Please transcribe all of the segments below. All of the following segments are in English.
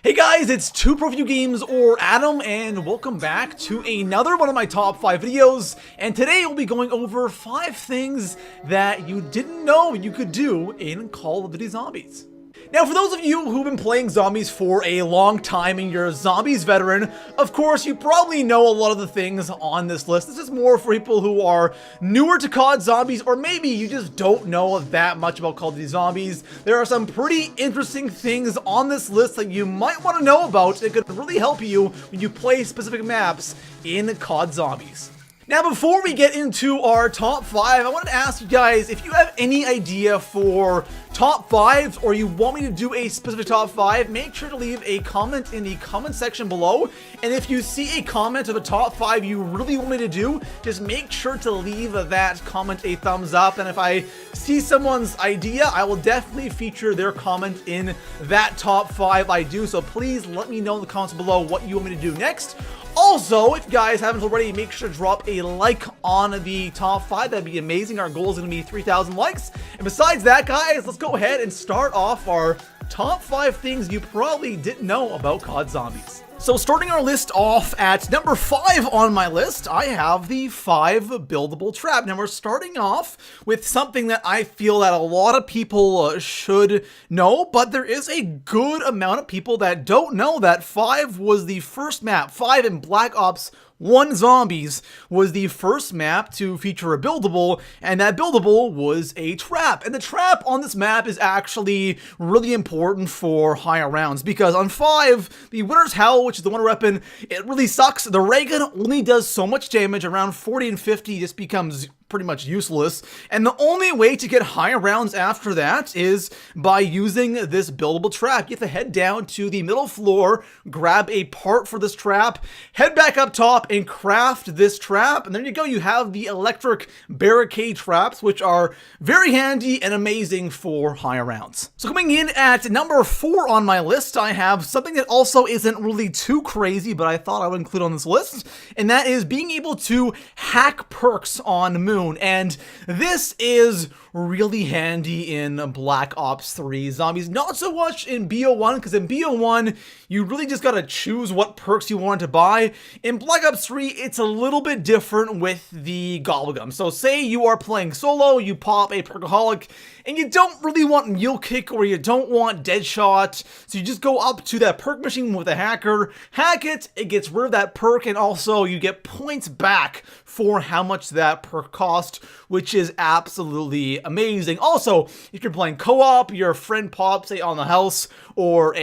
Hey guys, it's 2ProViewGames or Adam, and welcome back to another one of my top 5 videos. And today we'll be going over 5 things that you didn't know you could do in Call of Duty Zombies. Now, for those of you who've been playing zombies for a long time and you're a zombies veteran, of course, you probably know a lot of the things on this list. This is more for people who are newer to COD Zombies, or maybe you just don't know that much about Call of Duty Zombies. There are some pretty interesting things on this list that you might want to know about that could really help you when you play specific maps in COD Zombies. Now, before we get into our top 5, I wanted to ask you guys if you have any idea for top 5s or you want me to do a specific top 5, make sure to leave a comment in the comment section below. And if you see a comment of a top 5 you really want me to do, just make sure to leave that comment a thumbs up. And if I see someone's idea, I will definitely feature their comment in that top 5 I do. So please let me know in the comments below what you want me to do next. Also, if you guys haven't already, make sure to drop a like on the top 5. That'd be amazing. Our goal is going to be 3,000 likes. And besides that, guys, let's go ahead and start off our top 5 things you probably didn't know about COD Zombies. So starting our list off at number 5 on my list, I have the 5 buildable trap. Now we're starting off with something that I feel that a lot of people should know, but there is a good amount of people that don't know that 5 was the first map. 5 in Black Ops 1 Zombies was the first map to feature a buildable, and that buildable was a trap. And the trap on this map is actually really important for higher rounds, because on 5, the Winter's Hell, which is the winter weapon, it really sucks. The ray gun only does so much damage. Around 40 and 50 just becomes pretty much useless, and the only way to get higher rounds after that is by using this buildable trap. You have to head down to the middle floor, grab a part for this trap, head back up top and craft this trap, and there you go. You have the electric barricade traps, which are very handy and amazing for higher rounds. So coming in at number 4 on my list, I have something that also isn't really too crazy, but I thought I would include on this list, and that is being able to hack perks on Moon. And this is really handy in Black Ops 3 Zombies, not so much in BO1, because in BO1 you really just gotta choose what perks you want to buy. In Black Ops 3 it's a little bit different with the Gobblegum. So say you are playing solo, you pop a Perkaholic, and you don't really want Mule Kick or you don't want Deadshot, so you just go up to that perk machine with a hacker, hack it, it gets rid of that perk, and also you get points back for how much that perk cost, which is absolutely amazing. Also, if you're playing co-op, your friend pops a on the house or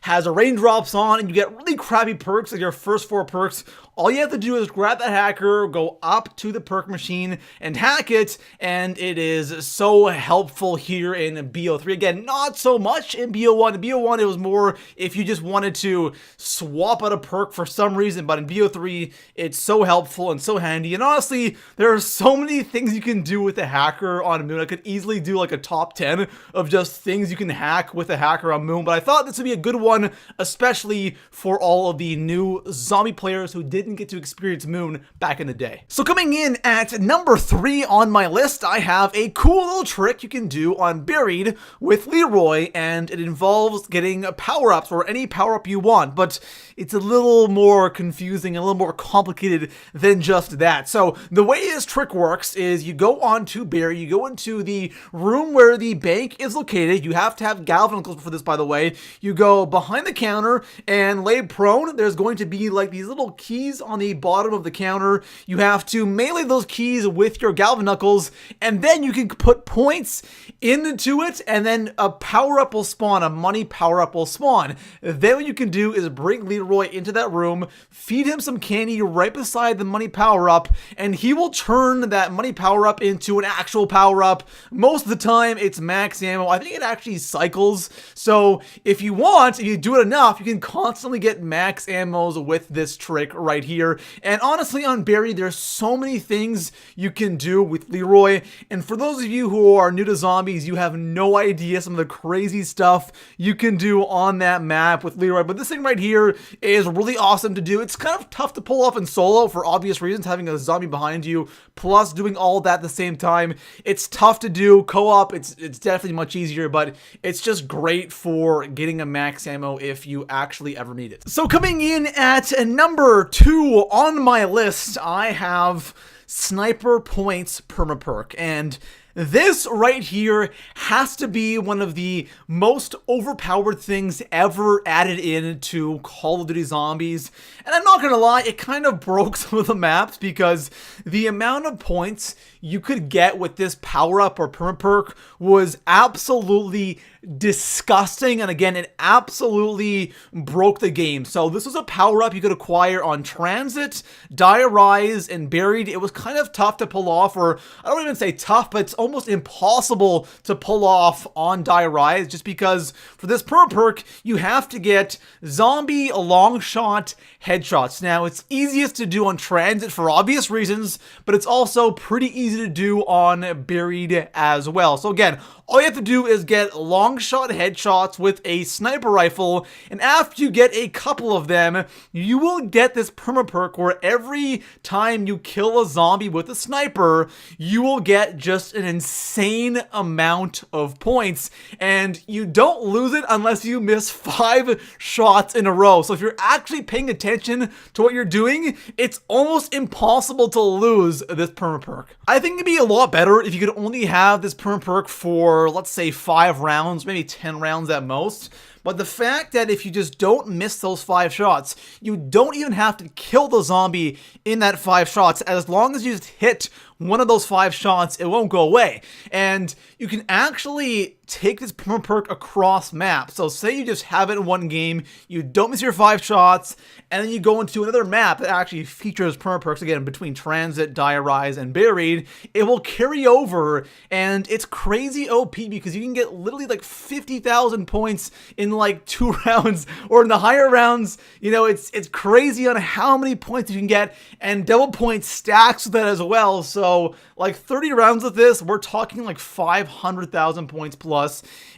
has a raindrops on, and you get really crappy perks like your first 4 perks, all you have to do is grab that hacker, go up to the perk machine and hack it, and it is so helpful here in BO3. Again, not so much in BO1. In BO1, it was more if you just wanted to swap out a perk for some reason, but in BO3, it's so helpful and so handy. And honestly, there are so many things you can do with the hacker on Moon. I could easily do like a top 10 of just things you can hack with a hacker on Moon, but I thought this would be a good one, especially for all of the new zombie players who didn't get to experience Moon back in the day. So coming in at number 3 on my list, I have a cool little trick you can do on Buried with Leroy, and it involves getting power-ups or any power-up you want, but it's a little more confusing, a little more complicated than just that. So the way this trick works is you go on to Buried, you go into the room where the bank is located. You have to have galvanicles for this, by the way. You go behind the counter and lay prone. There's going to be like these little keys on the bottom of the counter. You have to melee those keys with your galvanicles, and then you can put points into it, and then a power-up will spawn, a money power-up will spawn. Then what you can do is bring Leroy into that room, feed him some candy right beside the money power-up, and he will turn that money power-up into an actual power-up. Most of the time, it's max ammo. I think it actually cycles, so if you want, if you do it enough, you can constantly get max ammos with this trick right here. And honestly, on Barry, there's so many things you can do with Leroy. And for those of you who are new to zombies, you have no idea some of the crazy stuff you can do on that map with Leroy. But this thing right here is really awesome to do. It's kind of tough to pull off in solo for obvious reasons, having a zombie behind you, plus doing all that at the same time. It's tough to do. Co-op, it's definitely much easier, but it's just great for getting a max ammo if you actually ever need it. So coming in at number 2 on my list, I have Sniper Points Permaperk, and this right here has to be one of the most overpowered things ever added into Call of Duty Zombies. And I'm not gonna lie, it kind of broke some of the maps because the amount of points you could get with this power-up or permaperk was absolutely disgusting. And again, it absolutely broke the game. So this was a power-up you could acquire on Transit, Die Rise, and Buried. It was kind of tough to pull off, or I don't even say tough, but it's almost impossible to pull off on Die Rise, just because for this permaperk, you have to get zombie long shot headshots. Now, it's easiest to do on Transit for obvious reasons, but it's also pretty easy to do on Buried as well. So again, all you have to do is get long shot headshots with a sniper rifle, and after you get a couple of them, you will get this permaperk where every time you kill a zombie with a sniper, you will get just an insane amount of points, and you don't lose it unless you miss 5 shots in a row. So if you're actually paying attention to what you're doing, it's almost impossible to lose this permaperk. I think it'd be a lot better if you could only have this permaperk for, let's say, 5 rounds, maybe 10 rounds at most. But the fact that if you just don't miss those 5 shots, you don't even have to kill the zombie in that 5 shots. As long as you just hit one of those 5 shots, it won't go away. And you can actually take this permaperk across map. So say you just have it in one game, you don't miss your 5 shots, and then you go into another map that actually features permaperks again between Transit, Die Rise, and Buried. It will carry over, and it's crazy OP because you can get literally like 50,000 points in like 2 rounds, or in the higher rounds, you know, it's crazy on how many points you can get, and double point stacks with that as well. So like 30 rounds of this, we're talking like 500,000 points plus.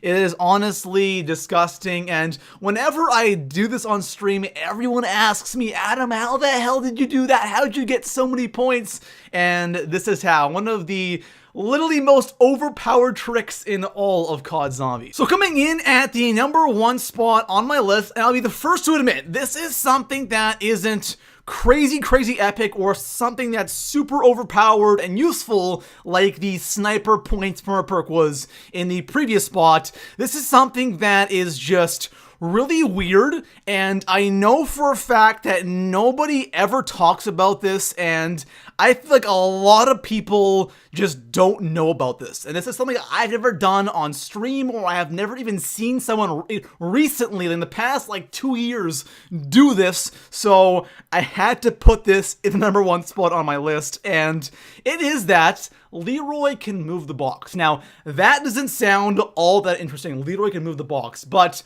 It is honestly disgusting, and whenever I do this on stream, everyone asks me, Adam, how the hell did you do that? How did you get so many points? And this is how. One of the literally most overpowered tricks in all of COD Zombies. So coming in at the number 1 spot on my list, and I'll be the first to admit, this is something that isn't crazy epic or something that's super overpowered and useful like the Sniper Points permaperk was in the previous spot. This is something that is just really weird, and I know for a fact that nobody ever talks about this, and I feel like a lot of people just don't know about this. And this is something I've never done on stream, or I have never even seen someone recently in the past like 2 years do this. So I had to put this in the number 1 spot on my list, and it is that Leroy can move the box. Now, that doesn't sound all that interesting. Leroy can move the box, but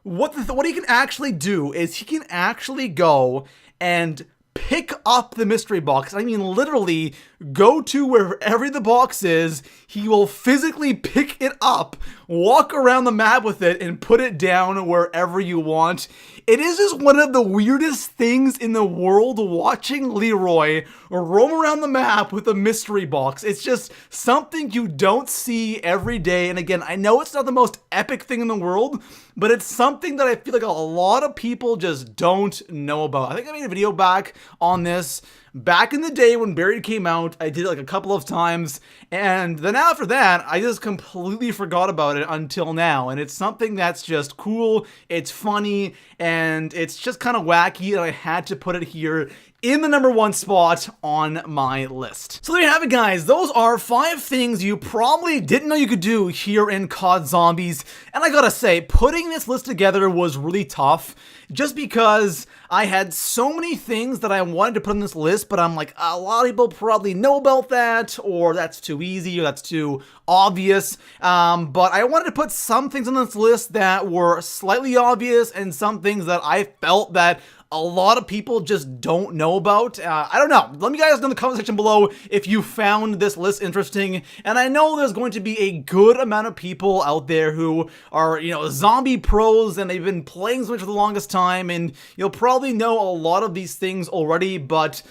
what he can actually do is he can actually go and pick up the mystery box. I mean, literally go to wherever the box is. He will physically pick it up, walk around the map with it, and put it down wherever you want. It is just one of the weirdest things in the world, watching Leroy roam around the map with a mystery box. It's just something you don't see every day. And again, I know it's not the most epic thing in the world, but it's something that I feel like a lot of people just don't know about. I think I made a video back on this back in the day when Buried came out. I did it like a couple of times, and then after that, I just completely forgot about it until now. And it's something that's just cool, it's funny, and it's just kind of wacky, and I had to put it here in the number 1 spot on my list. So there you have it, guys. Those are 5 things you probably didn't know you could do here in COD Zombies. And I gotta say, putting this list together was really tough, just because I had so many things that I wanted to put on this list, but I'm like, a lot of people probably know about that, or that's too easy, or that's too obvious. But I wanted to put some things on this list that were slightly obvious, and some things that I felt that a lot of people just don't know about. I don't know. Let me guys know in the comment section below if you found this list interesting. And I know there's going to be a good amount of people out there who are, zombie pros and they've been playing so much for the longest time, and you'll probably know a lot of these things already. But,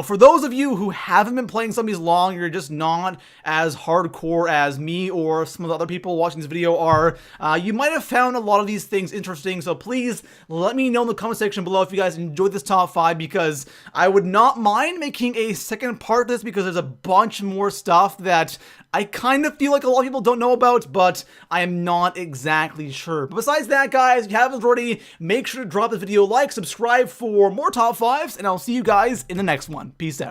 for those of you who haven't been playing zombies long, you're just not as hardcore as me or some of the other people watching this video are, you might have found a lot of these things interesting. So please let me know in the comment section below if you guys enjoyed this top 5, because I would not mind making a second part of this, because there's a bunch more stuff that I kind of feel like a lot of people don't know about, but I am not exactly sure. But besides that, guys, if you haven't already, make sure to drop this video a like, subscribe for more top 5s, and I'll see you guys in the next one. Peace out.